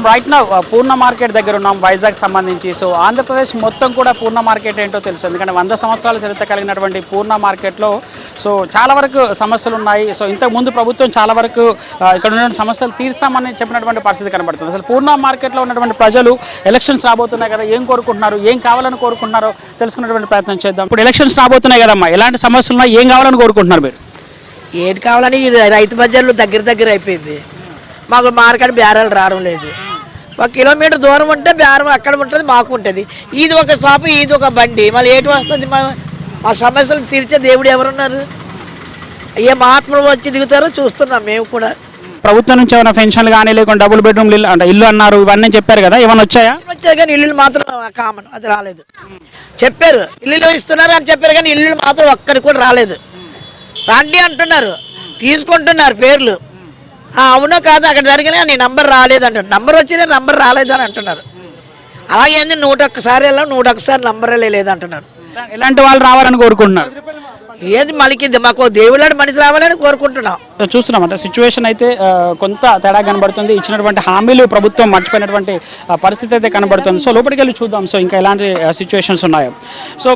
మనం రైట్ నా పూర్ణ మార్కెట్ దగ్గర ఉన్నాం వైజాగ్ సంబంధించి. సో ఆంధ్రప్రదేశ్ మొత్తం కూడా పూర్ణ మార్కెట్ ఏంటో తెలుసు, ఎందుకంటే 100 సంవత్సరాల చరిత్ర కలిగినటువంటి పూర్ణ మార్కెట్లో సో చాలా వరకు సమస్యలు ఉన్నాయి. సో ఇంతకుముందు ప్రభుత్వం చాలా వరకు ఇక్కడ ఉన్నటువంటి సమస్యలు తీర్స్తామని చెప్పినటువంటి పరిస్థితి కనబడుతుంది. అసలు పూర్ణ మార్కెట్లో ఉన్నటువంటి ప్రజలు ఎలక్షన్స్ రాబోతున్నాయి కదా, ఏం కోరుకుంటున్నారు, ఏం కావాలని కోరుకుంటున్నారో తెలుసుకునేటువంటి ప్రయత్నం చేద్దాం. ఇప్పుడు ఎలక్షన్స్ రాబోతున్నాయి కదమ్మా, ఎలాంటి సమస్యలు ఉన్నాయి, ఏం కావాలని కోరుకుంటున్నారు మీరు? ఏది కావాలని రైతు బజార్లు దగ్గర అయిపోయింది. మాకు మార్కెట్ బేరాలు రావడం లేదు. 1 కిలోమీటర్ దూరం ఉంటే బేరం అక్కడ ఉంటుంది, మాకు ఉంటుంది. ఇది ఒక షాపు, ఇది ఒక బండి, మళ్ళీ ఏటి వస్తుంది? మా సమస్యలు తీర్చే దేవుడు ఎవరున్నారు? ఏ మహాత్ములు వచ్చి దిగుతారో చూస్తున్నాం మేము కూడా. ప్రభుత్వం నుంచి ఏమైనా పెన్షన్లు కానీ లేకుంటే డబుల్ బెడ్రూమ్ ఇల్లు అన్నారు, ఇవన్నీ చెప్పారు కదా, ఏమైనా వచ్చాయా? వచ్చాయి కానీ ఇల్లు మాత్రం కామన్, అది రాలేదు. చెప్పారు ఇల్లులో ఇస్తున్నారు అని చెప్పారు కానీ ఇల్లు మాత్రం ఒక్కరికి కూడా రాలేదు. రండి అంటున్నారు, తీసుకుంటున్నారు పేర్లు. అవునో కాదు, అక్కడ జరిగినా నీ నంబర్ రాలేదు అంటారు. నంబర్ వచ్చినా నంబర్ రాలేదు అని అంటున్నారు. అలాగే 101 సారి వెళ్ళాం, 101 సారి నంబరే లేదంటున్నారు. ఎలాంటి వాళ్ళు రావాలని కోరుకుంటున్నారు? ఏది మలికింది, మాకు దేవుళ్ళని మనిషి రావాలని కోరుకుంటున్నాం. చూస్తున్నాం అంటే సిచ్యువేషన్ అయితే కొంత తేడా కనబడుతుంది. ఇచ్చినటువంటి హామీలు ప్రభుత్వం మర్చిపోయినటువంటి పరిస్థితి అయితే కనబడుతుంది. సో లోపలికి వెళ్ళి చూద్దాం సో ఇంకా ఎలాంటి సిచ్యువేషన్స్ ఉన్నాయో. సో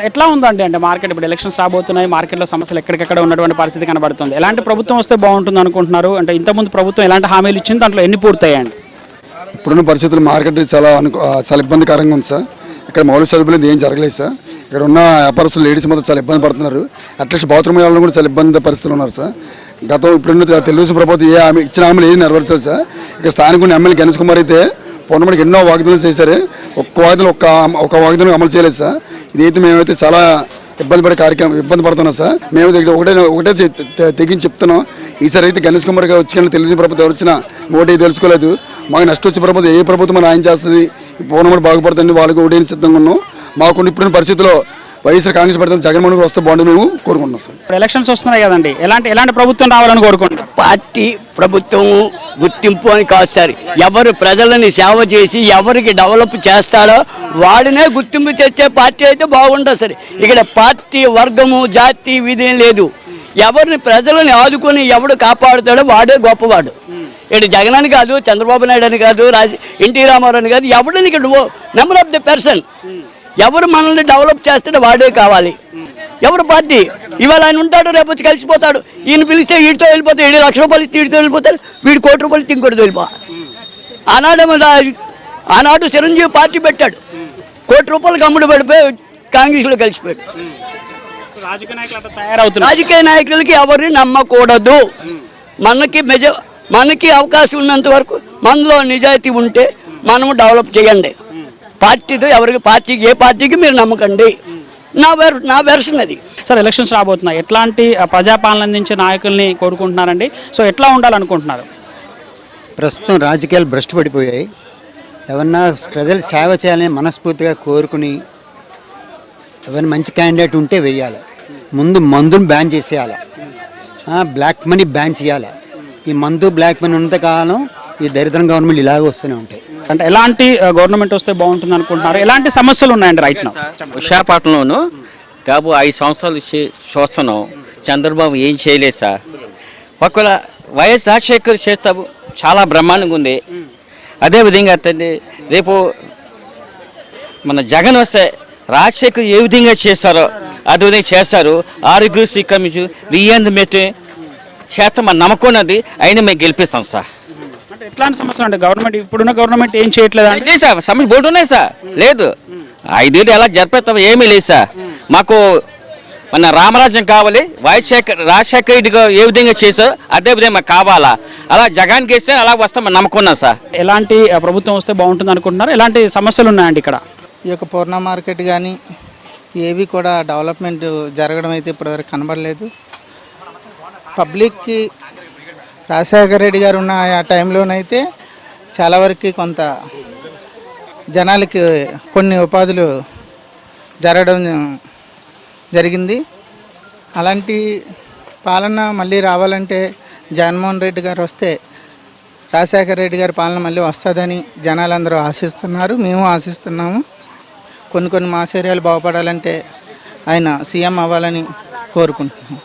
ఎట్లా ఉందండి అంటే మార్కెట్ ఇప్పుడు ఎలక్షన్స్ రాబోతున్నాయి, మార్కెట్లో సమస్యలు ఎక్కడికెక్కడ ఉన్నటువంటి పరిస్థితి కనబడుతుంది. ఎలాంటి ప్రభుత్వం వస్తే బాగుంటుంది అనుకుంటున్నారు? అంటే ఇంతకుముందు ప్రభుత్వం ఎలాంటి హామీలు ఇచ్చింది, దాంట్లో ఎన్ని పూర్తయ్యాయండి? ఇప్పుడున్న పరిస్థితులు మార్కెట్ చాలా ఇబ్బందికరంగా ఉంది సార్. ఇక్కడ మౌలిక సదుపాయాలు ఏం జరగలేదు సార్. ఇక్కడ ఉన్న వ్యాపారస్తులు లేడీస్ మొత్తం చాలా ఇబ్బంది పడుతున్నారు. అట్లీస్ట్ బాత్రూమ్ వెళ్ళడం కూడా చాలా ఇబ్బంది పరిస్థితులు ఉన్నారు సార్. ఇప్పుడున్న తెలుగుదేశం ప్రభుత్వం ఇచ్చిన హామీలు ఏది నెరవేర్చారు సార్. ఇక్కడ స్థానిక ఎమ్మెల్యే గణేష్ కుమార్ అయితే పొన్నమడికి ఎన్నో వాగ్దానాలు చేశారు, ఒక్క వాగ్దానం అమలు చేయలేదు సార్. ఇదైతే మేమైతే చాలా ఇబ్బంది పడుతున్నాం సార్. మేము ఒకటే తెగించి చెప్తున్నాం, ఈసారి అయితే గణేష్ కుమార్ గారు వచ్చి తెలుగుదేశం ప్రభుత్వం ఎవరు వచ్చినా ఓటే తెలుసుకోలేదు. మాకు నష్టం వచ్చే ప్రభుత్వం ఏ ప్రభుత్వం న్యాయం చేస్తుంది, పూర్ణమడి బాగుపడుతుంది, వాళ్ళకి ఓటేని సిద్ధంగా ఉన్నాం. మాకు ఇప్పుడున్న పరిస్థితుల్లో వైఎస్ఆర్ కాంగ్రెస్ ప్రభుత్వం జగన్మోహన్ వస్తే బాగుంటుంది మేము కోరుకుంటున్నాం సార్. ఎలక్షన్స్ వస్తున్నాయి కదండి, ఎలాంటి ప్రభుత్వం రావాలని కోరుకుంటున్నాం? పార్టీ ప్రభుత్వం గుర్తింపు అని కాదు సార్. ఎవరు ప్రజలని సేవ చేసి ఎవరికి డెవలప్ చేస్తాడో వాడినే గుర్తింపు తెచ్చే పార్టీ అయితే బాగుంటుంది సార్. ఇక్కడ పార్టీ వర్గము జాతి విధేం లేదు. ఎవరిని ప్రజలని ఆదుకొని ఎవడు కాపాడుతాడో వాడే గొప్పవాడు. ఇక్కడ జగన్ అని కాదు, చంద్రబాబు నాయుడు అని కాదు, ఎన్టీ రామారావు అని కాదు, ఎవడని ఇక్కడ నెంబర్ ఆఫ్ ది పర్సన్ ఎవరు మనల్ని డెవలప్ చేస్తాడో వాడే కావాలి. ఎవరు పార్టీ ఇవాళ ఆయన ఉంటాడు, రేపు వచ్చి కలిసిపోతాడు. ఈయన పిలిస్తే వీడితో వెళ్ళిపోతాడు, 7 లక్షల రూపాయలు ఇస్తే వీడితో వెళ్ళిపోతాడు, వీడు 1 కోటి రూపాయలు ఇంకోటి వెళ్ళిపో. ఆనాడు చిరంజీవి పార్టీ పెట్టాడు, 1 కోటి రూపాయలకు అమ్ముడు పడిపోయి కాంగ్రెస్లో కలిసిపోయాడు. రాజకీయ నాయకులకి ఎవరిని నమ్మకూడదు. మనకి అవకాశం ఉన్నంత వరకు మనలో నిజాయితీ ఉంటే మనము డెవలప్ చేయండి. పార్టీతో ఏ పార్టీకి మీరు నమ్మకండి. నా వెర్షన్ అది సార్. ఎలక్షన్స్ రాబోతున్నాయి, ఎట్లాంటి ప్రజాపాలన అందించే నాయకుల్ని కోరుకుంటున్నారండి? సో ఎట్లా ఉండాలనుకుంటున్నారు? ప్రస్తుతం రాజకీయాలు భ్రష్టు పడిపోయాయి. ఎవరన్నా ప్రజలు సేవ చేయాలని మనస్ఫూర్తిగా కోరుకుని ఎవరైనా మంచి క్యాండిడేట్ ఉంటే వెయ్యాలి. ముందు మందును బ్యాన్ చేసేయాలి, బ్లాక్ మనీ బ్యాన్ చేయాలి. ఈ మందు బ్లాక్ మనీ ఉన్నంతకాలం ఈ దరిద్రం గవర్నమెంట్ ఇలాగే వస్తూనే ఉంటాయి. అంటే ఎలాంటి గవర్నమెంట్ వస్తే బాగుంటుంది అనుకుంటున్నారు? ఎలాంటి సమస్యలు ఉన్నాయండి రైట్ నా? విశాఖపట్నంలోను దాదాపు 5 సంవత్సరాలు చూస్తున్నాం, చంద్రబాబు ఏం చేయలేదు సార్. ఒకవేళ వైఎస్ రాజశేఖర్ చేస్తావు చాలా బ్రహ్మాండంగా ఉంది. అదేవిధంగా రేపు మన జగన్ వస్తే రాజశేఖర్ ఏ విధంగా చేస్తారో అదేవిధంగా చేస్తారు. ఆరోగ్యశ్రీ కమిషన్ వియ్యందు మెట్టి చేస్తామని నమ్మకం ఉన్నది, అయినా మేము గెలిపిస్తాం సార్. అంటే ఎట్లాంటి సమస్యలు అంటే గవర్నమెంట్ ఇప్పుడున్న గవర్నమెంట్ ఏం చేయట్లేదు అంటే సార్? సమస్య బోర్డు ఉన్నాయి సార్, లేదు 5 ఏళ్ళు ఎలా జరిపేస్తాం ఏమీ లేదు సార్. మాకు మన రామరాజ్యం కావాలి, రాజశేఖర రెడ్డిగా ఏ విధంగా చేశారో అదే విధంగా మాకు కావాలా. అలా జగన్కి వేస్తే అలా వస్తామని నమ్మకం ఉన్నాం సార్. ఎలాంటి ప్రభుత్వం వస్తే బాగుంటుంది అనుకుంటున్నారు? ఎలాంటి సమస్యలు ఉన్నాయండి ఇక్కడ? ఈ యొక్క పూర్ణ మార్కెట్ కానీ ఏవి కూడా డెవలప్మెంట్ జరగడం అయితే ఇప్పటివరకు కనబడలేదు. పబ్లిక్కి రాజశేఖర రెడ్డి గారు ఉన్న ఆ టైంలోనైతే చాలా వరకు కొంత జనాలకి కొన్ని ఉపాధులు జరగడం జరిగింది. అలాంటి పాలన మళ్ళీ రావాలంటే జగన్మోహన్ రెడ్డి గారు వస్తే రాజశేఖర రెడ్డి గారి పాలన మళ్ళీ వస్తుందని జనాలందరూ ఆశిస్తున్నారు, మేము ఆశిస్తున్నాము. కొన్ని మాస్ ఏరియాలు బాగుపడాలంటే ఆయన సీఎం అవ్వాలని కోరుకుంటున్నాం.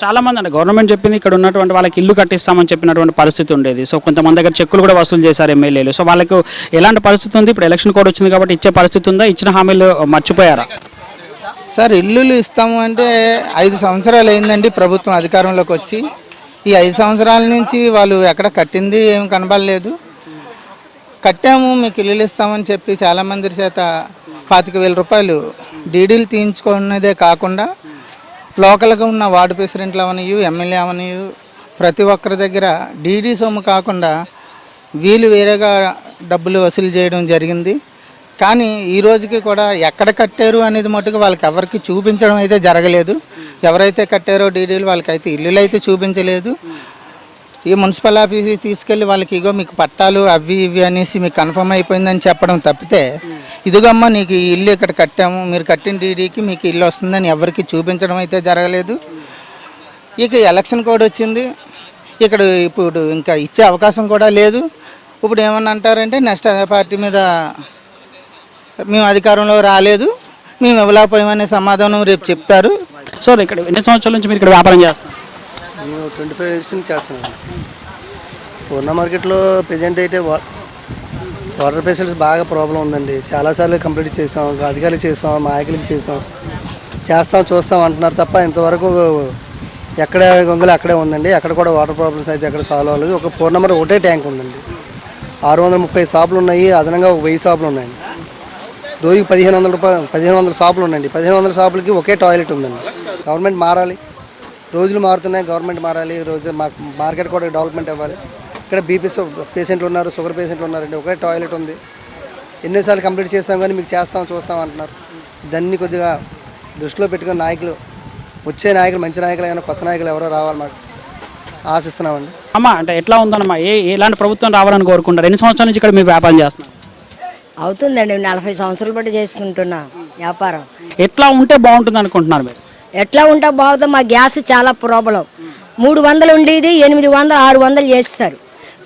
చాలా మంది అంటే గవర్నమెంట్ చెప్పింది ఇక్కడ ఉన్నటువంటి వాళ్ళకి ఇల్లు కట్టిస్తామని చెప్పినటువంటి పరిస్థితి ఉండేది. సో కొంతమంది దగ్గర చెక్కులు కూడా వసూలు చేశారు ఎమ్మెల్యేలు. సో వాళ్ళకు ఎలాంటి పరిస్థితి ఉంది? ఇప్పుడు ఎలక్షన్ కోడ్ వచ్చింది కాబట్టి ఇచ్చే పరిస్థితి ఉందా? ఇచ్చిన హామీలు మర్చిపోయారా? సార్ ఇల్లులు ఇస్తాము అంటే 5 సంవత్సరాలు అయిందండి ప్రభుత్వం అధికారంలోకి వచ్చి. ఈ 5 సంవత్సరాల నుంచి వాళ్ళు ఎక్కడ కట్టింది ఏం కనబడలేదు. కట్టాము మీకు ఇల్లులు ఇస్తామని చెప్పి చాలామంది చేత 25,000 రూపాయలు డీడీలు తీయించుకున్నదే కాకుండా లోకల్గా ఉన్న వార్డు ప్రెసిడెంట్లు అవనియు, ఎమ్మెల్యే అవనియు, ప్రతి ఒక్కరి దగ్గర డీడీ సొమ్ము కాకుండా వీళ్ళు వేరేగా డబ్బులు వసూలు చేయడం జరిగింది. కానీ ఈ రోజుకి కూడా ఎక్కడ కట్టారు అనేది మటుకు వాళ్ళకి ఎవరికి చూపించడం అయితే జరగలేదు. ఎవరైతే కట్టారో డీడీలు వాళ్ళకైతే ఇల్లులు అయితే చూపించలేదు. ఈ మున్సిపల్ ఆఫీస్కి తీసుకెళ్ళి వాళ్ళకి ఇగో మీకు పట్టాలు అవి ఇవి అనేసి మీకు కన్ఫర్మ్ అయిపోయిందని చెప్పడం తప్పితే ఇదిగమ్మా నీకు ఈ ఇల్లు ఇక్కడ కట్టాము, మీరు కట్టిన డీడీకి మీకు ఇల్లు వస్తుందని ఎవరికి చూపించడం అయితే జరగలేదు. ఇక ఎలక్షన్ కోడ్ వచ్చింది, ఇక్కడ ఇప్పుడు ఇంకా ఇచ్చే అవకాశం కూడా లేదు. ఇప్పుడు ఏమన్నా అంటారంటే నెక్స్ట్ పార్టీ మీద మేము అధికారంలో రాలేదు, మేము ఇవ్వలేకపోయామనే సమాధానం రేపు చెప్తారు. సో ఇక్కడ ఎన్ని సంవత్సరాల నుంచి మీరు ఇక్కడ వ్యాపారం చేస్తారు? మేము 25 ఇయర్స్ నుంచి చేస్తున్నాం. పూర్ణ మార్కెట్లో ప్రజెంట్ అయితే వాటర్ ఫెసిలిటీస్ బాగా ప్రాబ్లం ఉందండి. చాలాసార్లు కంప్లీట్ చేసాం, అధికారులకు చేసాం, నాయకులకు చేస్తాం చూస్తాం అంటున్నారు తప్ప ఇంతవరకు ఎక్కడ గొంగలు అక్కడే ఉందండి. అక్కడ కూడా వాటర్ ప్రాబ్లమ్స్ అయితే ఎక్కడ సాల్వ్ అవ్వలేదు. ఒక పూర్ణ మార్కెట్ ఒకటే ట్యాంక్ ఉందండి. 630 షాపులు ఉన్నాయి, అదనంగా 1000 షాపులు ఉన్నాయండి. రోజుకి 1500 షాపులు ఉన్నాయండి. 1500 షాపులకి ఒకే టాయిలెట్ ఉందండి. గవర్నమెంట్ మారాలి, రోజులు మారుతున్నాయి, గవర్నమెంట్ మారాలి. రోజు మార్కెట్ కూడా డెవలప్మెంట్ అవ్వాలి. ఇక్కడ బీపీ పేషెంట్లు ఉన్నారు, షుగర్ పేషెంట్లు ఉన్నారండి. ఒకే టాయిలెట్ ఉంది. ఎన్నిసార్లు కంప్లీట్ చేస్తాం కానీ మీకు చూస్తాం అంటున్నారు. దాన్ని కొద్దిగా దృష్టిలో పెట్టుకుని నాయకులు, వచ్చే నాయకులు, మంచి నాయకులు అయినా కొత్త నాయకులు ఎవరో రావాలి మాకు ఆశిస్తున్నామండి. అమ్మా అంటే ఎట్లా ఉందన్నమ్మా? ఎలాంటి ప్రభుత్వం రావాలని కోరుకుంటారు? ఎన్ని సంవత్సరాల నుంచి ఇక్కడ మీరు వ్యాపారం చేస్తున్నారు? అవుతుందండి, 40 సంవత్సరాలు బట్టి చేసుకుంటున్నా వ్యాపారం. ఎట్లా ఉంటే బాగుంటుంది అనుకుంటున్నారు మీరు? ఎట్లా ఉంటా బాగుంటుంది? మా గ్యాస్ చాలా ప్రాబ్లం. 300 ఉండేది 800, 600 చేస్తారు.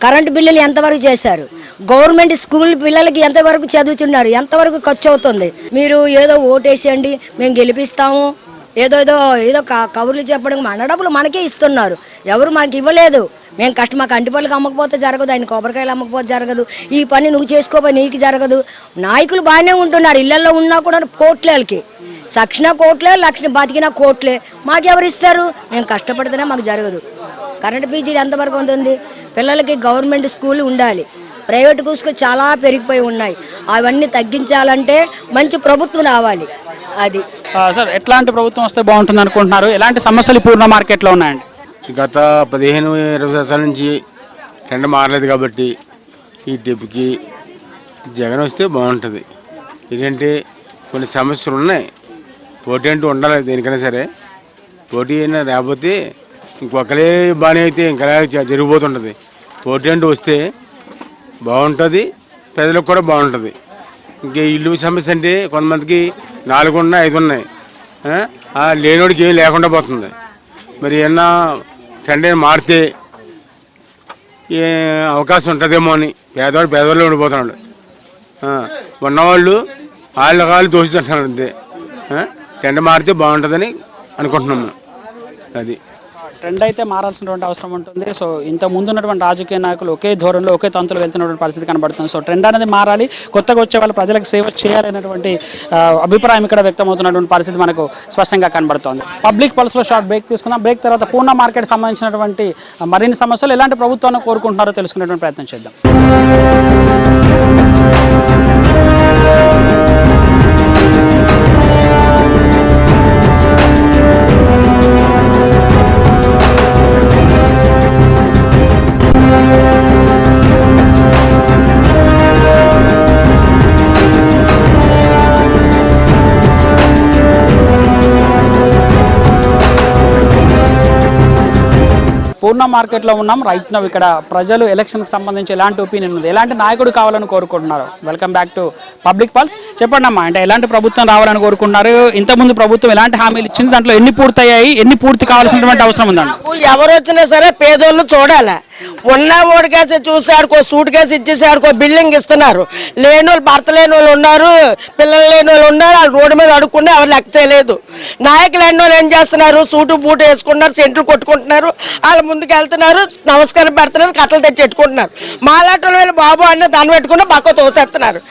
కరెంటు బిల్లులు ఎంతవరకు చేశారు? గవర్నమెంట్ స్కూల్ పిల్లలకి ఎంతవరకు చదువుతున్నారు? ఎంతవరకు ఖర్చు అవుతుంది? మీరు ఏదో ఓటేసేయండి మేము గెలిపిస్తాము, ఏదో కబుర్లు చెప్పడం, మన డబ్బులు మనకే ఇస్తున్నారు, ఎవరు మనకి ఇవ్వలేదు. మేము మాకు అంటిపళ్ళకి అమ్మకపోతే జరగదు, ఆయన కొబ్బరికాయలు అమ్మకపోతే జరగదు, ఈ పని నువ్వు చేసుకోపోయి నీకు జరగదు. నాయకులు బాగానే ఉంటున్నారు, ఇళ్లలో ఉన్నా కూడా కోట్లకి సక్షణ కోట్లే, లక్షణ బతికిన కోట్లే, మాకెవరు ఇస్తారు? మేము కష్టపడితేనే మాకు జరగదు. కరెంటు ఫీజు ఎంతవరకు ఉంటుంది? పిల్లలకి గవర్నమెంట్ స్కూల్ ఉండాలి, ప్రైవేట్ స్కూల్స్ చాలా పెరిగిపోయి ఉన్నాయి. అవన్నీ తగ్గించాలంటే మంచి ప్రభుత్వం రావాలి. అది సార్ ఎట్లాంటి ప్రభుత్వం వస్తే బాగుంటుంది అనుకుంటున్నారు? ఎలాంటి సమస్యలు పూర్ణ మార్కెట్లో ఉన్నాయండి? గత 15-20 సంవత్సరాల నుంచి ట్రెండ్ మారలేదు కాబట్టి ఈ డెప్కి జగన్ వస్తే బాగుంటుంది. ఎందుకంటే కొన్ని సమస్యలు ఉన్నాయి, పోటీ అంటూ ఉండాలి దేనికైనా సరే. పోటీ అయినా లేకపోతే ఇంకొకరే బాగానే అయితే ఇంకా జరిగిపోతుంటుంది. పోటీ అంటూ వస్తే బాగుంటుంది, ప్రజలకు కూడా బాగుంటుంది. ఇంకా ఇల్లు సమస్య అంటే కొంతమందికి 4 ఉన్నాయి, 5 ఉన్నాయి, లేనివాడికి ఏం లేకుండా పోతుంది. మరి ఏమన్నా ట్రెండ్ మారితే అవకాశం ఉంటుందేమో అని పేదవాళ్ళు ఉండిపోతున్నాడు. ఉన్నవాళ్ళు వాళ్ళు దోషిస్తున్నారు అంతే. ట్రెండ్ మారితే బాగుంటుందని అనుకుంటున్నాము. అది ట్రెండ్ అయితే మారాల్సినటువంటి అవసరం ఉంటుంది. సో ఇంత ముందు ఉన్నటువంటి రాజకీయ నాయకులు ఒకే ధోరణిలో ఒకే తంతులు వెళ్తున్నటువంటి పరిస్థితి కనబడుతుంది. సో ట్రెండ్ అనేది మారాలి, కొత్తగా వచ్చే వాళ్ళు ప్రజలకు సేవ చేయాలనేటువంటి అభిప్రాయం ఇక్కడ వ్యక్తమవుతున్నటువంటి పరిస్థితి మనకు స్పష్టంగా కనబడుతోంది. పబ్లిక్ పల్స్లో షార్ట్ బ్రేక్ తీసుకుందాం. బ్రేక్ తర్వాత పూర్ణ మార్కెట్ సంబంధించినటువంటి మరిన్ని సమస్యలు ఎలాంటి ప్రభుత్వాన్ని కోరుకుంటున్నారో తెలుసుకునేటువంటి ప్రయత్నం చేద్దాం. పూర్ణ మార్కెట్లో ఉన్నాం. రైట్ నౌ ఇక్కడ ప్రజలు ఎలక్షన్కి సంబంధించి ఎలాంటి ఒపీనియన్ ఉంది, ఎలాంటి నాయకుడు కావాలని కోరుకుంటున్నారు? Welcome back to public pulse. చెప్పండి అమ్మా, అంటే ఎలాంటి ప్రభుత్వం రావాలని కోరుకుంటున్నారు? ఇంతకుముందు ప్రభుత్వం ఎలాంటి హామీలు ఇచ్చింది, దాంట్లో ఎన్ని పూర్తయ్యాయి, ఎన్ని పూర్తి కావాల్సినటువంటి అవసరం ఉందండి? ఎవరు వచ్చినా సరే పేదోళ్ళు చూడాలి. ఉన్న ఓడికేసి చూసి ఆడుకో సూట్ కేసు ఇచ్చేసి ఆడుకో బిల్డింగ్ ఇస్తున్నారు. లేని వాళ్ళు, భర్త లేని వాళ్ళు ఉన్నారు, పిల్లలు లేని వాళ్ళు ఉన్నారు, వాళ్ళు రోడ్డు మీద అడుక్కుంటే ఎవరు లెక్క చేయలేదు. నాయకులు ఎన్నో ఏం చేస్తున్నారు, సూటు బూటు వేసుకుంటున్నారు, సెంట్లు కొట్టుకుంటున్నారు, వాళ్ళ ముందుకు వెళ్తున్నారు, నమస్కారం పెడుతున్నారు, కట్టలు తెచ్చి పెట్టుకుంటున్నారు. మాలాటల వేళ బాబు అన్న దాన్ని పెట్టుకుని పక్క తోసేస్తున్నారు.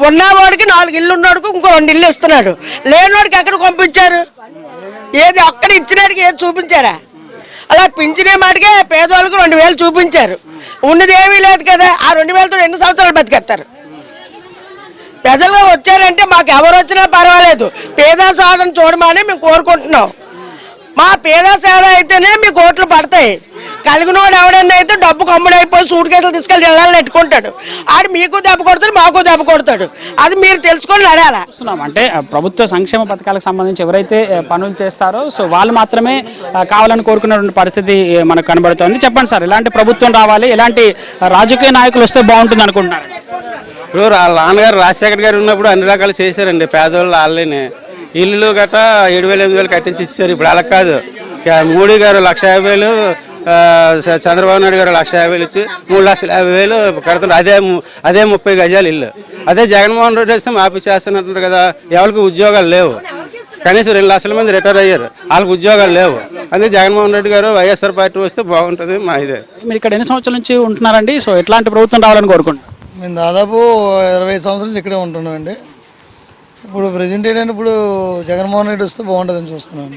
ఉన్నవాడికి 4 ఇల్లు ఉన్నవాడికి ఇంకో 2 ఇల్లు ఇస్తున్నాడు. లేనివాడికి ఎక్కడ పంపించారు? ఏది ఒక్కడ ఇచ్చినాడికి ఏది చూపించారా? అలా పింఛనే మాటికే పేదవాళ్ళకు 2000 చూపించారు. ఉన్నది ఏమీ లేదు కదా. ఆ 2000తో ఎన్ని సంవత్సరాలు బతికేస్తారు? ప్రజలు వచ్చారంటే మాకు ఎవరు వచ్చినా పర్వాలేదు, పేద సాధన చూడమని మేము కోరుకుంటున్నాం. మా పేద సేవ అయితేనే మీకు ఓట్లు పడతాయి. కలిగినోడు ఎవడన్నా అయితే డబ్బు కమ్ముడైపోయి సూట్ కేసులు తీసుకెళ్ళి ఇళ్ళని నెట్టుకుంటాడు. ఆడు మీకు దెబ్బ కొడతాడు, మాకు దెబ్బ కొడతాడు. అది మీరు తెలుసుకొని నడాలా. అంటే ప్రభుత్వ సంక్షేమ పథకాలకు సంబంధించి ఎవరైతే పనులు చేస్తారో సో వాళ్ళు మాత్రమే కావాలని కోరుకున్నటువంటి పరిస్థితి మనకు కనబడుతోంది. చెప్పండి సార్, ఎలాంటి ప్రభుత్వం రావాలి, ఎలాంటి రాజకీయ నాయకులు వస్తే బాగుంటుంది అనుకుంటున్నారు? ఇప్పుడు వాళ్ళ నాన్నగారు రాజశేఖర్ గారు ఉన్నప్పుడు అన్ని రకాలు చేశారండి. పేదవాళ్ళు వాళ్ళని ఇల్లు గట్రా 7,000 8,000 కట్టించి ఇచ్చారు. ఇప్పుడు అలా కాదు. మోడీ గారు 1,50,000, చంద్రబాబు నాయుడు గారు 1,50,000 ఇచ్చి 3,50,000 కడుతున్నారు. అదే 30 గజాలు ఇల్లు. అదే జగన్మోహన్ రెడ్డి వస్తే మాఫీ చేస్తున్నట్టు కదా. ఎవరికి ఉద్యోగాలు లేవు. కనీసం 2 లక్షల మంది రిటైర్ అయ్యారు, వాళ్ళకి ఉద్యోగాలు లేవు. అందుకే జగన్మోహన్ రెడ్డి గారు వైఎస్ఆర్ పార్టీ వస్తే బాగుంటుంది మా ఇదే. మీరు ఇక్కడ ఎన్ని సంవత్సరాల నుంచి ఉంటున్నారండి? సో ఎట్లాంటి ప్రభుత్వం రావాలని కోరుకుంటున్నారు? మేము దాదాపు 25 సంవత్సరాల నుంచి ఇక్కడే ఉంటున్నాం అండి. ఇప్పుడు ప్రజెంట్ ఏంటంటే ఇప్పుడు జగన్మోహన్ రెడ్డి వస్తే బాగుంటుందని చూస్తున్నాను.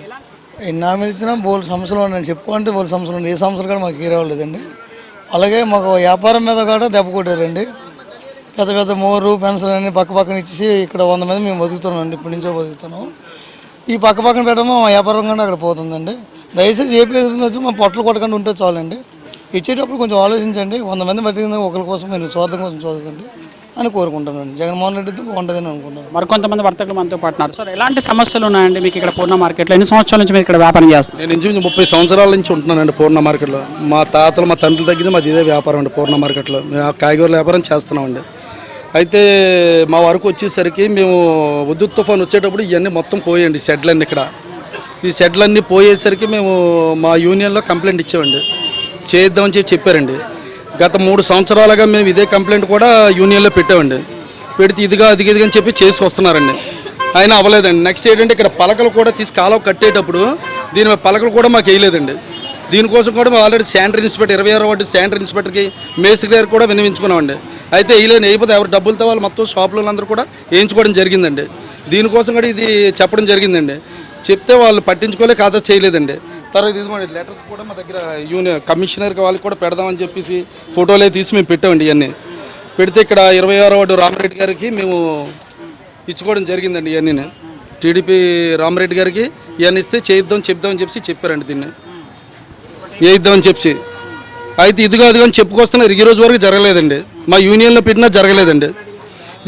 ఎన్ని హామీలు ఇచ్చినా బోల్ సమస్యలు ఉన్నాయని చెప్పుకుంటే బోల్ సమస్యలు ఉన్నాయి. ఏ సమస్యలు కూడా మాకు తీరవలేదండి. అలాగే మాకు వ్యాపారం మీద కూడా దెబ్బ కొట్టారండి. పెద్ద పెద్ద మోరు పెన్షన్ అన్ని పక్కన ఇచ్చేసి ఇక్కడ 100 మంది మేము బతుకుతున్నాం అండి. ఇప్పటి నుంచో బతుకుతున్నాం. ఈ పక్కన పెట్టడం మా వ్యాపారం కంటే అక్కడ పోతుందండి. దయచేసి ఏ పేరు వచ్చి మా పొట్టలు కొట్టకుండా ఉంటే చాలండి. ఇచ్చేటప్పుడు కొంచెం ఆలోచించండి. 100 మంది బతికింది ఒకరి కోసం మీరు స్వార్థం కోసం చూడకండి అని కోరుకుంటున్నాను. జగన్మోహన్ రెడ్డితో బాగుంటుందని అనుకుంటున్నాను. మరికొంతమంది వర్తకులు మనతో పాటున్నారు. సార్, ఎలాంటి సమస్యలు ఉన్నాయండి మీకు ఇక్కడ పూర్ణ మార్కెట్లో? ఎన్ని సంవత్సరాల నుంచి మీరు ఇక్కడ వ్యాపారం చేస్తారు? నేను ఇంచుమించు 30 సంవత్సరాల నుంచి ఉంటున్నానండి పూర్ణ మార్కెట్లో. మా తాతలు మా తండ్రుల దగ్గర మాది ఇదే వ్యాపారం అండి. పూర్ణ మార్కెట్లో మేము కాయగూరల వ్యాపారం చేస్తున్నామండి. అయితే మా వరకు వచ్చేసరికి మేము ఉద్దుత్ తుఫాన్ వచ్చేటప్పుడు ఇవన్నీ మొత్తం పోయండి షెడ్లన్నీ. ఇక్కడ ఈ షెడ్లన్నీ పోయేసరికి మేము మా యూనియన్లో కంప్లైంట్ ఇచ్చామండి. చేద్దామని చెప్పారండి. గత 3 సంవత్సరాలుగా మేము ఇదే కంప్లైంట్ కూడా యూనియన్లో పెట్టామండి. పెడితే ఇదిగా అదిగా అని చెప్పి చేసి వస్తున్నారండి. అయినా అవ్వలేదండి. నెక్స్ట్ ఏంటంటే ఇక్కడ పలకలు కూడా తీసి కాలువ కట్టేటప్పుడు దీని పలకలు కూడా మాకు వేయలేదండి. దీనికోసం కూడా మేము ఆల్రెడీ శానిటరీ ఇన్స్పెక్టర్ 26వ వార్డు శానిటరీ ఇన్స్పెక్టర్కి మేస్త్రి గారు కూడా విన్నవించుకున్నామండి. అయితే వేయకపోతే ఎవరు డబ్బులతో వాళ్ళు మొత్తం షాపులో అందరూ కూడా వేయించుకోవడం జరిగిందండి. దీనికోసం కూడా ఇది చెప్పడం జరిగిందండి. చెప్తే వాళ్ళు పట్టించుకోలే ఖాతా చేయలేదండి. తర్వాత ఇది లెటర్స్ కూడా మా దగ్గర యూనియన్ కమిషనర్కి వాళ్ళకి కూడా పెడదామని చెప్పేసి ఫోటోలే తీసి మేము పెట్టామండి. ఇవన్నీ పెడితే ఇక్కడ 26వ వార్డు రామరెడ్డి గారికి మేము ఇచ్చుకోవడం జరిగిందండి. ఇవన్నీ టీడీపీ రామరెడ్డి గారికి ఇవన్నీ ఇస్తే చెప్దామని చెప్పి చెప్పారండి. దీన్ని వేయిద్దామని చెప్పి అయితే ఇదిగా అదిగా అని చెప్పుకొస్తున్నారు. ఈ రోజు వరకు జరగలేదండి. మా యూనియన్లో పెట్టినా జరగలేదండి.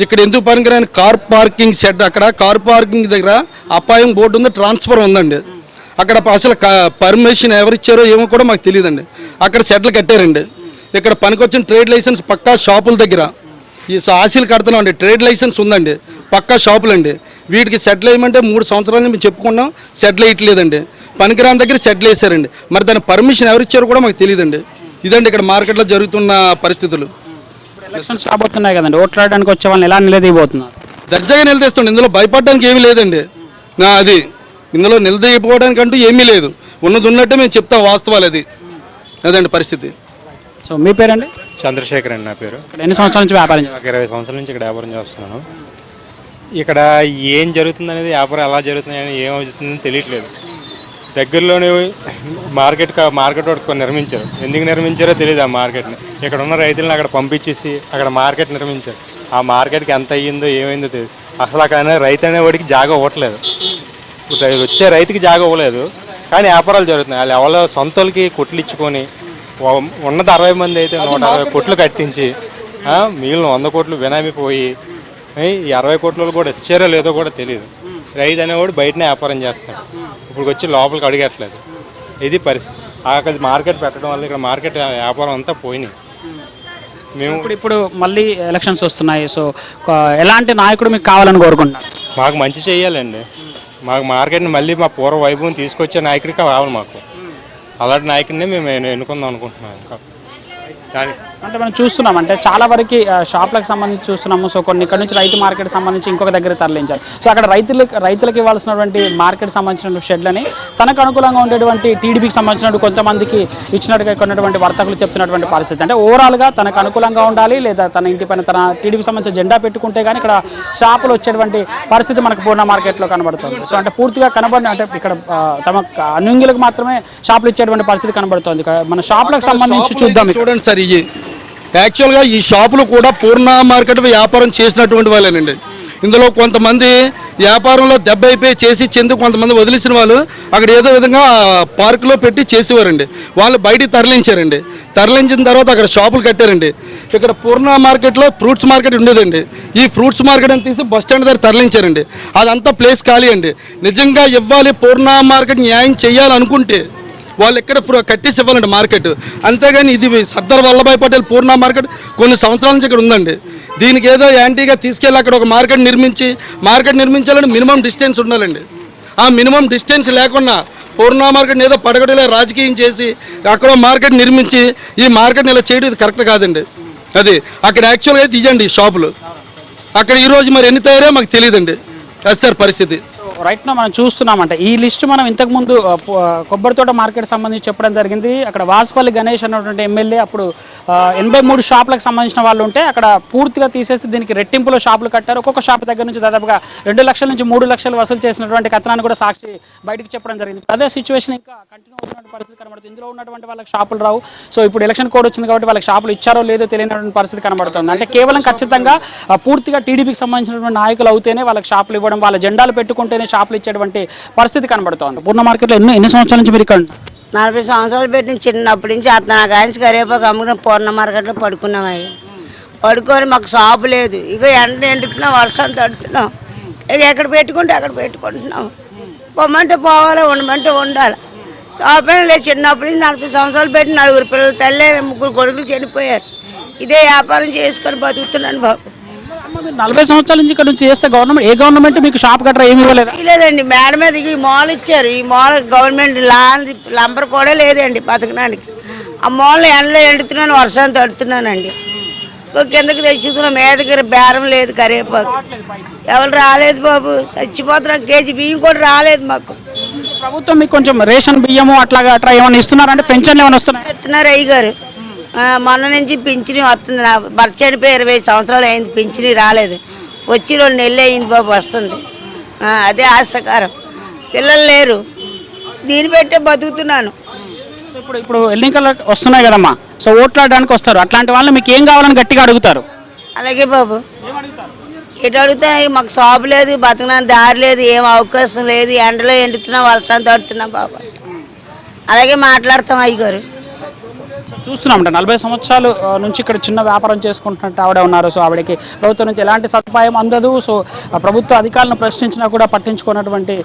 ఇక్కడ ఎందుకు పనికిరాని కార్ పార్కింగ్ షెడ్, అక్కడ కార్ పార్కింగ్ దగ్గర అపాయం బోర్డు ఉంది, ట్రాన్స్ఫర్ ఉందండి. అక్కడ అసలు పర్మిషన్ ఎవరిచ్చారో ఏమో కూడా మాకు తెలియదండి. అక్కడ షెడ్లు కట్టారండి. ఇక్కడ పనికొచ్చిన ట్రేడ్ లైసెన్స్ పక్కా షాపుల దగ్గర ఈ ఆశీలు కడుతున్నాం అండి. ట్రేడ్ లైసెన్స్ ఉందండి, పక్కా షాపులు అండి. వీటికి షెడ్లు వేయమంటే 3 సంవత్సరాల నుంచి మేము చెప్పుకున్నాం, షెడ్లు వేయట్లేదండి. పనికిరాని దగ్గర షెడ్లు వేసారండి. మరి దాని పర్మిషన్ ఎవరిచ్చారో కూడా మాకు తెలియదండి. ఇదండి ఇక్కడ మార్కెట్లో జరుగుతున్న పరిస్థితులు. ఎలక్షన్స్ రాబోతున్నాయి కదండి, ఓట్లాడడానికి వచ్చే వాళ్ళని ఎలా నిలదీయబోతున్నారు? దర్జాగా నిలదీస్తుండే. ఇందులో భయపడడానికి ఏమీ లేదండి. అది ఇందులో నిలదీయకపోవడానికి అంటూ ఏమీ లేదు. ఉన్నది ఉన్నట్టే మేము చెప్తాం వాస్తవాలు. అదండి పరిస్థితి. సో మీ పేరండి? చంద్రశేఖర్ అండి నా పేరు. ఇక్కడ ఎన్ని సంవత్సరాల నుంచి వ్యాపారం చేస్తారు? 20 సంవత్సరాల నుంచి ఇక్కడ వ్యాపారం చేస్తున్నాను. ఇక్కడ ఏం జరుగుతుంది అనేది, వ్యాపారం ఎలా జరుగుతుంది అని ఏమవుతుందని తెలియట్లేదు. దగ్గరలోనే మార్కెట్ ఒకటి నిర్మించారు. ఎందుకు నిర్మించారో తెలియదు. ఆ మార్కెట్ని ఇక్కడ ఉన్న రైతులను అక్కడ పంపించేసి అక్కడ మార్కెట్ నిర్మించారు. ఆ మార్కెట్కి ఎంత అయ్యిందో ఏమైందో తెలియదు. అసలు అక్కడ రైతు అనేవాడికి జాగా ఇవ్వట్లేదు. వచ్చే రైతుకి జాగా ఇవ్వలేదు, కానీ వ్యాపారాలు జరుగుతున్నాయి. వాళ్ళు ఎవరో సొంతలకి కొట్లు ఇచ్చుకొని ఉన్నది 60 మంది అయితే 160 కొట్లు కట్టించి మిగిలిన 100 కోట్లు బినామీ పోయి ఈ 60 కోట్ల కూడా ఇచ్చారో లేదో కూడా తెలియదు. రైతు అనేవాడు బయటనే వ్యాపారం చేస్తాడు. ఇప్పుడు వచ్చి లోపలికి అడిగట్లేదు. ఇది పరిస్థితి. అక్కడ మార్కెట్ పెట్టడం వల్ల ఇక్కడ మార్కెట్ వ్యాపారం అంతా పోయినాయి. మేము ఇప్పుడు మళ్ళీ ఎలక్షన్స్ వస్తున్నాయి. సో ఎలాంటి నాయకుడు మీకు కావాలని కోరుకుంటున్నారు? మాకు మంచి చేయాలండి. మాకు మార్కెట్ని మళ్ళీ మా పూర్వ వైభవం తీసుకొచ్చే నాయకుడికి కావాలి మాకు. అలాంటి నాయకుడిని మేము ఎన్నుకుందాం అనుకుంటున్నాం. ఇంకా అంటే మనం చూస్తున్నాం అంటే చాలా వరకు షాప్లకు సంబంధించి చూస్తున్నాము. సో కొన్ని ఇక్కడ నుంచి రైతు మార్కెట్ సంబంధించి ఇంకొక దగ్గర తరలించారు. సో అక్కడ రైతులకు ఇవ్వాల్సినటువంటి మార్కెట్ సంబంధించిన షెడ్లని తనకు అనుకూలంగా ఉండేటువంటి టీడీపీకి సంబంధించినటువంటి కొంతమందికి ఇచ్చినట్టుగా కొన్నటువంటి వర్తకులు చెప్తున్నటువంటి పరిస్థితి. అంటే ఓవరాల్గా తనకు అనుకూలంగా ఉండాలి, లేదా తన ఇంటి పైన తన టీడీపీకి సంబంధించిన జెండా పెట్టుకుంటే కానీ ఇక్కడ షాపులు వచ్చేటువంటి పరిస్థితి మనకు పూర్ణ మార్కెట్లో కనబడుతుంది. సో అంటే పూర్తిగా కనబడిన అంటే ఇక్కడ తమ అనుంగులకు మాత్రమే షాపులు ఇచ్చేటువంటి పరిస్థితి కనబడుతుంది. మన షాపులకు సంబంధించి చూద్దాం. చూడండి సార్, ఇవి యాక్చువల్గా ఈ షాపులు కూడా పూర్ణ మార్కెట్ వ్యాపారం చేసినటువంటి వాళ్ళేనండి. ఇందులో కొంతమంది వ్యాపారంలో దెబ్బ అయిపోయి చేసి చెందుకు కొంతమంది వదిలేసిన వాళ్ళు అక్కడ ఏదో విధంగా పార్కులో పెట్టి చేసేవారండి. వాళ్ళు బయటికి తరలించారండి. తరలించిన తర్వాత అక్కడ షాపులు కట్టారండి. ఇక్కడ పూర్ణ మార్కెట్లో ఫ్రూట్స్ మార్కెట్ ఉండేదండి. ఈ ఫ్రూట్స్ మార్కెట్ అని తీసి బస్ స్టాండ్ దగ్గర తరలించారండి. అదంతా ప్లేస్ ఖాళీ అండి. నిజంగా ఇవ్వాలి, పూర్ణ మార్కెట్ న్యాయం చేయాలనుకుంటే వాళ్ళు ఎక్కడ కట్టేసి ఇవ్వాలండి మార్కెట్. అంతేగాని ఇది సర్దార్ వల్లభాయ్ పటేల్ పూర్ణ మార్కెట్ కొన్ని సంవత్సరాల నుంచి ఇక్కడ ఉందండి. దీనికి ఏదో యాంటీగా తీసుకెళ్ళి అక్కడ ఒక మార్కెట్ నిర్మించాలని మినిమం డిస్టెన్స్ ఉండాలండి. ఆ మినిమం డిస్టెన్స్ లేకుండా పూర్ణ మార్కెట్ ఏదో పడగడిలో రాజకీయం చేసి అక్కడ మార్కెట్ నిర్మించి ఈ మార్కెట్ని ఇలా చేయడం ఇది కరెక్ట్ కాదండి. అది అక్కడ యాక్చువల్గా అయితే ఇవ్వండి షాపులు. అక్కడ ఈరోజు మరి ఎన్ని తయారో మాకు తెలియదండి. అది సార్ పరిస్థితి. రైట్ నా మనం చూస్తున్నామంటే ఈ లిస్టు మనం ఇంతకుముందు కొబ్బరితోట మార్కెట్ సంబంధించి చెప్పడం జరిగింది. అక్కడ వాసుపల్లి గణేష్ అన్నటువంటి ఎమ్మెల్యే అప్పుడు 83 షాపులకు సంబంధించిన వాళ్ళు ఉంటే అక్కడ పూర్తిగా తీసేసి దీనికి రెట్టింపులో షాపులు కట్టారు. ఒక్కొక్క షాప్ దగ్గర నుంచి దాదాపుగా 2 లక్షల నుంచి 3 లక్షలు వసూలు చేసినటువంటి కథనాన్ని కూడా సాక్షి బయటకు చెప్పడం జరిగింది. అదే సిచ్యువేషన్ ఇంకా కంటిన్యూ అవుతున్న పరిస్థితి కనబడుతుంది. ఇందులో ఉన్నటువంటి వాళ్ళకి షాపులు రావు. సో ఇప్పుడు ఎలక్షన్ కోడ్ వచ్చింది కాబట్టి వాళ్ళకి షాపులు ఇచ్చారో లేదో తెలియనటువంటి పరిస్థితి కనబడుతుంది. అంటే కేవలం ఖచ్చితంగా పూర్తిగా టీడీపీకి సంబంధించినటువంటి నాయకులు అవుతేనే వాళ్ళకి షాపులు ఇవ్వడం, వాళ్ళ జెండాలు పెట్టుకుంటేనే షాపులు ఇచ్చేటువంటి పరిస్థితి కనబడుతోంది. పూర్ణ మార్కెట్లో ఎన్ని సంవత్సరాల నుంచి మీరు ఇక్కడ 40 సంవత్సరాలు పెట్టిన చిన్నప్పటి నుంచి నాకు ఆయన కరివేపాకు అమ్ముకుని పూర్ణ మార్కెట్లో పడుకున్నామయ్యి. పడుకొని మాకు షాపు లేదు. ఇక ఎండ ఎండుతున్నాం, వర్షం తడుతున్నాం. ఇక ఎక్కడ పెట్టుకుంటే అక్కడ పెట్టుకుంటున్నాం. పొమ్మంటే పోవాలి, ఉండమంటే ఉండాలి. షాపు లేదు. చిన్నప్పటి నుంచి 40 సంవత్సరాలు పెట్టి 4 పిల్లలు తల్లి 3 కొడుకులు చనిపోయారు. ఇదే వ్యాపారం చేసుకొని బతుకుతున్నాను బాబు. 40 సంవత్సరాల నుంచి ఇక్కడ నుంచి చేస్తే గవర్నమెంట్ మీకు షాప్ కట్టరా ఏమి ఇవ్వలేదు? లేదండి, మేడ మీద ఈ మాల్ ఇచ్చారు. ఈ మాల్ గవర్నమెంట్ లంబర్ కూడా లేదండి బతకడానికి. ఆ మాల్ ఎండలో ఎండుతున్నాను, వర్షాన్ని తడుతున్నానండి. కిందకి తెచ్చుకున్నాం, మీదకి బేరం లేదు. కరివేపాకు ఎవరు రాలేదు బాబు, చచ్చిపోతున్నాం. కేజీ బియ్యం కూడా రాలేదు మాకు. ప్రభుత్వం మీకు కొంచెం రేషన్ బియ్యము అట్లా ఏమైనా ఇస్తున్నారంటే పెన్షన్లు ఏమైనా వస్తున్నాయి? ఇస్తున్నారు అయ్య గారు. మొన్న నుంచి పింఛని వస్తుంది. నా భర్త చనిపోయి 20 సంవత్సరాలు అయింది, పింఛని రాలేదు. వచ్చి 2 నెలలు అయింది బాబు, వస్తుంది. అదే ఆశకారం. పిల్లలు లేరు, దీన్ని పెట్టే బతుకుతున్నాను. ఇప్పుడు ఎన్నికలు వస్తున్నాయి కదమ్మా, సో ఓట్లాడడానికి వస్తారు. అట్లాంటి వాళ్ళు మీకు ఏం కావాలని గట్టిగా అడుగుతారు? అలాగే బాబు, ఎటు అడుగుతా? మాకు షాపు లేదు, బతకడానికి దారి లేదు, ఏం అవకాశం లేదు. ఎండలో ఎండుతున్నాం, వర్షాన్ని తడుతున్నాం బాబు. అలాగే మాట్లాడతాం అయ్య గారు. చూస్తున్నామంట 40 సంవత్సరాలు నుంచి ఇక్కడ చిన్న వ్యాపారం చేసుకుంటున్నట్టు ఆవిడ ఉన్నారు. సో ఆవిడకి ప్రభుత్వం నుంచి ఎలాంటి సదుపాయం అందదు. సో ప్రభుత్వ అధికారులను ప్రశ్నించినా కూడా పట్టించుకున్నటువంటి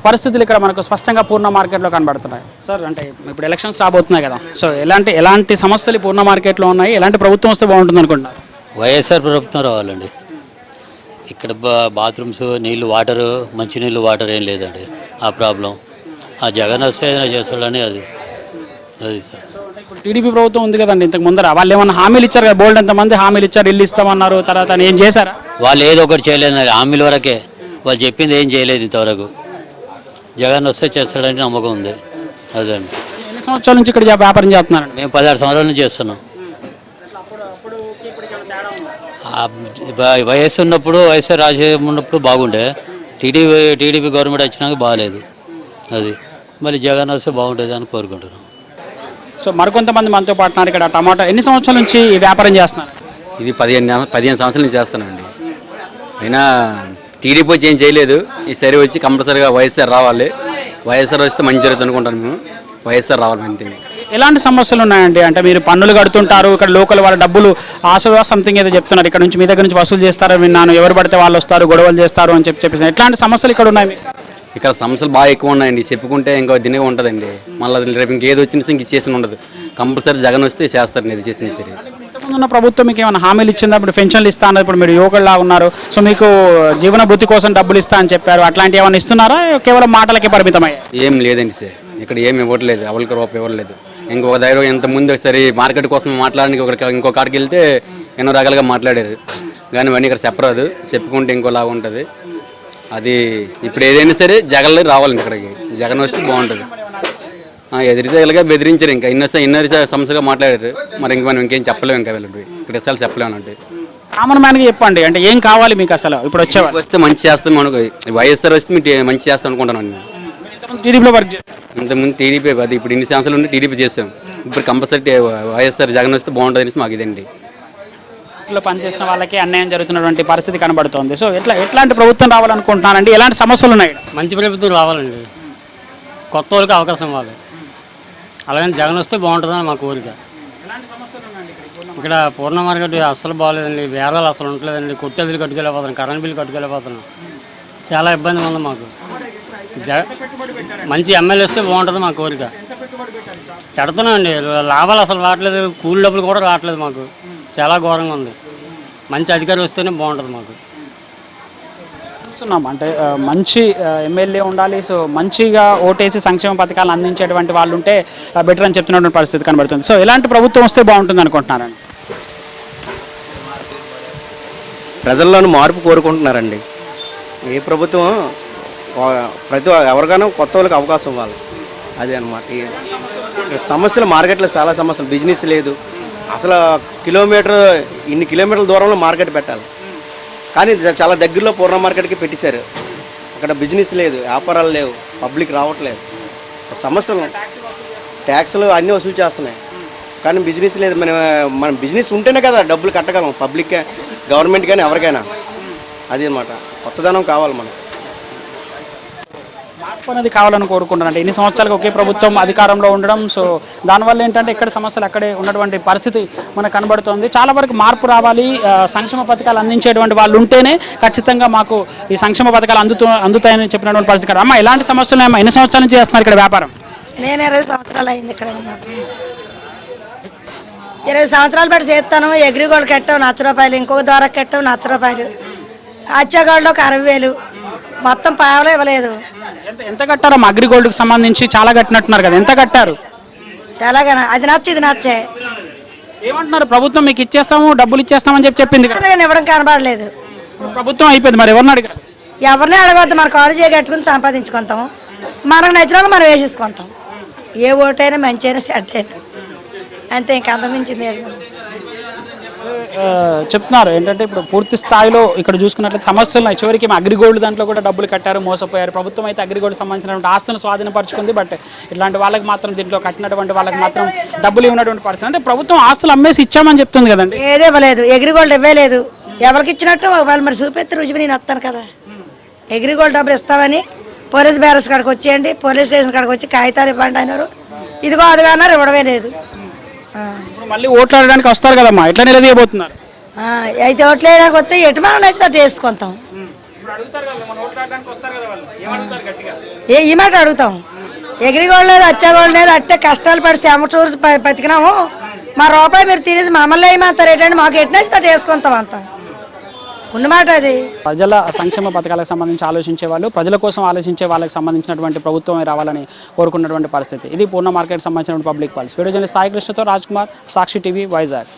పరిస్థితులు ఇక్కడ మనకు స్పష్టంగా పూర్ణ మార్కెట్లో కనబడుతున్నాయి. సార్ అంటే ఇప్పుడు ఎలక్షన్స్ రాబోతున్నాయి కదా, సో ఎలాంటి సమస్యలు పూర్ణ మార్కెట్లో ఉన్నాయి, ఎలాంటి ప్రభుత్వం వస్తే బాగుంటుంది అనుకుంటున్నారు? వైఎస్ఆర్ ప్రభుత్వం రావాలండి. ఇక్కడ బాత్రూమ్స్, నీళ్ళు, వాటరు, మంచినీళ్ళు, వాటర్ ఏం లేదండి. ఆ ప్రాబ్లం ఆ జగన్ వస్తే ఏదైనా చేస్తాడని అది సార్. ఇప్పుడు టీడీపీ ప్రభుత్వం ఉంది కదండి, ఇంతకు ముందర వాళ్ళు ఏమన్నా హామీలు ఇచ్చారు కదా, బోల్డ్ ఎంతమంది హామీలు ఇచ్చారు, ఇల్లు ఇస్తామన్నారు, తర్వాత ఏం చేశారా? వాళ్ళు ఏదో ఒకటి చేయలేదు, హామీల వరకే. వాళ్ళు చెప్పింది ఏం చేయలేదు ఇంతవరకు. జగన్ వస్తే చేస్తాడని నమ్మకం ఉంది. అదండి. ఎన్ని సంవత్సరాల నుంచి ఇక్కడ వ్యాపారం చేస్తున్నారు? మేము 16 సంవత్సరాల నుంచి చేస్తున్నాం. వయస్సు ఉన్నప్పుడు, వైఎస్ఆర్ రాజశేఖర్ ఉన్నప్పుడు బాగుండే. టీడీపీ గవర్నమెంట్ వచ్చినాక బాగాలేదు. అది మళ్ళీ జగన్ వస్తే బాగుంటుంది అని కోరుకుంటున్నాం. సో మరికొంతమంది మనతో పాటున్నారు. ఇక్కడ టమాటా ఎన్ని సంవత్సరాల నుంచి ఈ వ్యాపారం చేస్తున్నారు? ఇది 15 సంవత్సరాల నుంచి చేస్తున్నానండి. అయినా టీడీపీ వచ్చి ఏం చేయలేదు. ఈసారి వచ్చి కంపల్సరీగా వైఎస్ఆర్ రావాలి. వైఎస్ఆర్ వస్తే మంచి జరుగుతుంది అనుకుంటాను. మేము వైఎస్ఆర్ రావాలి అంతే. ఎలాంటి సమస్యలు ఉన్నాయండి? అంటే మీరు పన్నులు కడుతుంటారు, ఇక్కడ లోకల్ వాళ్ళ డబ్బులు ఆశగా సంథింగ్ ఏదో చెప్తున్నారు, ఇక్కడ నుంచి మీ దగ్గర నుంచి వసూలు చేస్తారని విన్నాను, ఎవరు పడితే వాళ్ళు వస్తారు, గొడవలు చేస్తారు అని చెప్పేసి ఎట్లాంటి సమస్యలు ఇక్కడ ఉన్నాయి? ఇక్కడ సమస్యలు బాగా ఎక్కువ ఉన్నాయండి. చెప్పుకుంటే ఇంకా దినగా ఉంటుందండి. మళ్ళీ రేపు ఇంకేది వచ్చినా ఇంక చేసిన ఉండదు. కంపల్సరీ జగన్ వస్తే చేస్తారు ఇది చేసిన సరే. ఉన్న ప్రభుత్వం మీకు ఏమైనా హామీలు ఇచ్చిందా? ఇప్పుడు పెన్షన్లు ఇస్తా అన్నారు, ఇప్పుడు మీరు యువకుల్లా ఉన్నారు, సో మీకు జీవన భృతి కోసం డబ్బులు ఇస్తా అని చెప్పారు, అట్లాంటివి ఏమైనా ఇస్తున్నారా? కేవలం మాటలకే పరిమితమయ్యాయి? ఏం లేదండి సార్, ఇక్కడ ఏమి ఇవ్వట్లేదు. ఎవరికి రూపాయి ఇవ్వలేదు. ఇంకొక దగ్గర ఇంత ముందు ఒకసారి మార్కెట్ కోసం మాట్లాడడానికి ఇంకో కాడికి వెళ్తే ఎన్నో రకాలుగా మాట్లాడారు, కానీ ఇవన్నీ ఇక్కడ చెప్పరాదు, చెప్పుకుంటే ఇంకోలాగా ఉంటుంది. అది ఇప్పుడు ఏదైనా సరే జగన్లో రావాలండి, ఇక్కడికి జగన్ వస్తే బాగుంటుంది. ఎదిరితేలుగా బెదిరించారు, ఇంకా ఇన్నర్ సమస్యగా మాట్లాడారు. మరి ఇంక మనం ఇంకేం చెప్పలేము, ఇంకా వీళ్ళకి ఇక్కడ అసలు చెప్పలేము అంటే. కామన్ మ్యాన్గా చెప్పండి, అంటే ఏం కావాలి మీకు అసలు ఇప్పుడు వచ్చేవాళ్ళు? వస్తే మంచి చేస్తాం అనుకో, వైఎస్ఆర్ వస్తే మీకు మంచి చేస్తాం అనుకుంటాను. టీడీపీలో వర్క్ చేస్తాం, ఇంతకుముందు టీడీపీ, అది ఇప్పుడు ఇన్ని సంవత్సరాలు ఉంటే టీడీపీ చేస్తాం. ఇప్పుడు కంపల్సరీ వైఎస్ఆర్ జగన్ వస్తే బాగుంటుంది అనేసి మాకు ఇదండి. పనిచేసిన వాళ్ళకి అన్యాయం జరుగుతున్నటువంటి పరిస్థితి కనబడుతోంది. సో ఎట్లాంటి ప్రభుత్వం రావాలనుకుంటున్నానండి? ఎలాంటి సమస్యలు ఉన్నాయి? మంచి ప్రభుత్వం రావాలండి, కొత్త వాళ్ళకి అవకాశం ఇవ్వాలి. అలాగే జగన్ వస్తే బాగుంటుందని మా కోరిక. ఇక్కడ పూర్ణ మార్కెట్ అస్సలు బాగోలేదండి, బేరాలు అసలు ఉండలేదండి, కొట్టే బిల్లు కట్టుకెళ్ళిపోతున్నాం, కరెంట్ బిల్లు కట్టుకెళ్ళిపోతున్నాం, చాలా ఇబ్బంది ఉంది మాకు. మంచి ఎమ్మెల్యే వస్తే బాగుంటుంది మా కోరిక. పెడుతున్నాం అండి, లాభాలు అసలు రావట్లేదు, కూలి డబ్బులు కూడా రావట్లేదు మాకు, చాలా ఘోరంగా ఉంది. మంచి అధికారి వస్తేనే బాగుంటుంది మాకు. చూస్తున్నాం అంటే మంచి ఎమ్మెల్యే ఉండాలి, సో మంచిగా ఓటేసి సంక్షేమ పథకాలు అందించేటువంటి వాళ్ళు ఉంటే బెటర్ అని చెప్తున్నటువంటి పరిస్థితి కనబడుతుంది. సో ఎలాంటి ప్రభుత్వం వస్తే బాగుంటుంది అనుకుంటున్నారండి? ప్రజల్లోనూ మార్పు కోరుకుంటున్నారండి. ఏ ప్రభుత్వం ఎవరికైనా కొత్త వాళ్ళకి అవకాశం ఇవ్వాలి, అదే అనమాట. సమస్యలు మార్కెట్లో చాలా సమస్యలు, బిజినెస్ లేదు అసలు. ఇన్ని కిలోమీటర్ల దూరంలో మార్కెట్ పెట్టాలి, కానీ చాలా దగ్గరలో పూర్ణ మార్కెట్కి పెట్టేశారు. అక్కడ బిజినెస్ లేదు, వ్యాపారాలు లేవు, పబ్లిక్ రావట్లేదు. సమస్యలు ట్యాక్స్లు అన్నీ వసూలు చేస్తున్నాయి, కానీ బిజినెస్ లేదు. మన బిజినెస్ ఉంటేనే కదా డబ్బులు కట్టగలం, పబ్లిక్ గవర్నమెంట్ కానీ ఎవరికైనా. అది అన్నమాట, కొత్తదనం కావాలి మనకు. మార్పు అనేది కావాలని కోరుకుంటున్నాను. అంటే ఇన్ని సంవత్సరాలకు ఒకే ప్రభుత్వం అధికారంలో ఉండడం, సో దానివల్ల ఏంటంటే ఇక్కడ సమస్యలు అక్కడే ఉన్నటువంటి పరిస్థితి మనకు కనబడుతోంది. చాలా వరకు మార్పు రావాలి, సంక్షేమ పథకాలు అందించేటువంటి వాళ్ళు ఉంటేనే ఖచ్చితంగా మాకు ఈ సంక్షేమ పథకాలు అందుతాయని చెప్పినటువంటి పరిస్థితి. అమ్మ ఎలాంటి సమస్యలు ఉన్నాయమ్మా? ఎన్ని సంవత్సరాల నుంచి చేస్తున్నారు ఇక్కడ వ్యాపారం? నేను 20 సంవత్సరాలు అయింది ఇక్కడ. 20 సంవత్సరాలు బట్టి చేస్తాను. ఎగ్రిగోల్డ్ కట్టావు ₹1,00,000, ఇంకొక ద్వారా కట్టావు ₹1,00,000, అచ్చగాడులో 60,000, మొత్తం పావలో ఇవ్వలేదు. ఎంత కట్టారమ్మా? అగ్రిగోల్డ్కి సంబంధించి చాలా కట్టినట్టున్నారు కదా, ఎంత కట్టారు? చాలాగా అది నచ్చి ఇది నచ్చే. ఏమంటున్నారు? ప్రభుత్వం మీకు ఇచ్చేస్తాము, డబ్బులు ఇచ్చేస్తామని చెప్పింది కదా, ఇవ్వడం కనబడలేదు. ప్రభుత్వం అయిపోయింది, మరి ఎవరిని అడిగారు? ఎవరిని అడగవద్దు, మన కాలేజీ కట్టుకుని సంపాదించుకుంటాం, మనకు నచ్చినాక మనం వేసేసుకుంటాం. ఏ ఓటైనా మంచి అయినా సెట్ అయినా అంతే, ఇంకా అంతమించింది. చెప్తున్నారు ఏంటంటే ఇప్పుడు పూర్తి స్థాయిలో ఇక్కడ చూసుకున్నట్లయితే సమస్యలు ఉన్నాయి. చివరికి అగ్రిగోల్డ్ దాంట్లో కూడా డబ్బులు కట్టారు, మోసపోయారు. ప్రభుత్వం అయితే అగ్రిగోల్డ్ సంబంధించినటువంటి ఆస్తులను స్వాధీనపరుచుకుంది, బట్ ఇట్లాంటి వాళ్ళకి మాత్రం, దీంట్లో కట్టినటువంటి వాళ్ళకి మాత్రం డబ్బులు ఇవ్వనటువంటి పరిస్థితి. అంటే ప్రభుత్వం ఆస్తులు అమ్మేసి ఇచ్చామని చెప్తుంది కదండి. ఏది ఇవ్వలేదు, అగ్రిగోల్డ్ ఇవ్వలేదు. ఎవరికి ఇచ్చినట్టు వాళ్ళు మరి చూపెత్తి రుజువు నేను వస్తాను కదా. అగ్రిగోల్డ్ డబ్బులు ఇస్తామని పోలీస్ బ్యారస్ కాడికి వచ్చేయండి, పోలీస్ స్టేషన్ కాడికి వచ్చి కాగితాలు ఇవ్వండి అన్నారు, ఇదిగో అదిగా అన్నారు, ఇవ్వడమే లేదు. మళ్ళీ ఓట్లు ఆడడానికి వస్తారు కదమ్మా, ఎట్లా నిలదీయబోతున్నారు? అయితే ఓట్లు వేయడానికి వస్తే ఎటు మనం నచ్చినట్టు చేసుకుంటాం. ఈ మాట అడుగుతాం. ఎగ్రిగోల్డ్ లేదు, అచ్చగోల్డ్ లేదు, అట్టే కష్టాలు పడి సెమటూరు బతికినాము, మా రూపాయి మీరు తినేసి మమ్మల్ని వేయమంటారు ఏంటంటే, మాకు ఎటు నచ్చినట్టు చేసుకుంటాం అంత ఉన్నమాట. అది ప్రజల సంక్షేమ పథకాలకు సంబంధించి ఆలోచించే వాళ్ళు, ప్రజల కోసం ఆలోచించే వాళ్ళకి సంబంధించినటువంటి ప్రభుత్వమే రావాలని కోరుకున్నటువంటి పరిస్థితి. ఇది పూర్ణ మార్కెట్ సంబంధించిన public policy. Video journalist Sai కృష్ణతో రాజ్ కుమార్, సాక్షి టీవీ, వైజాగ్.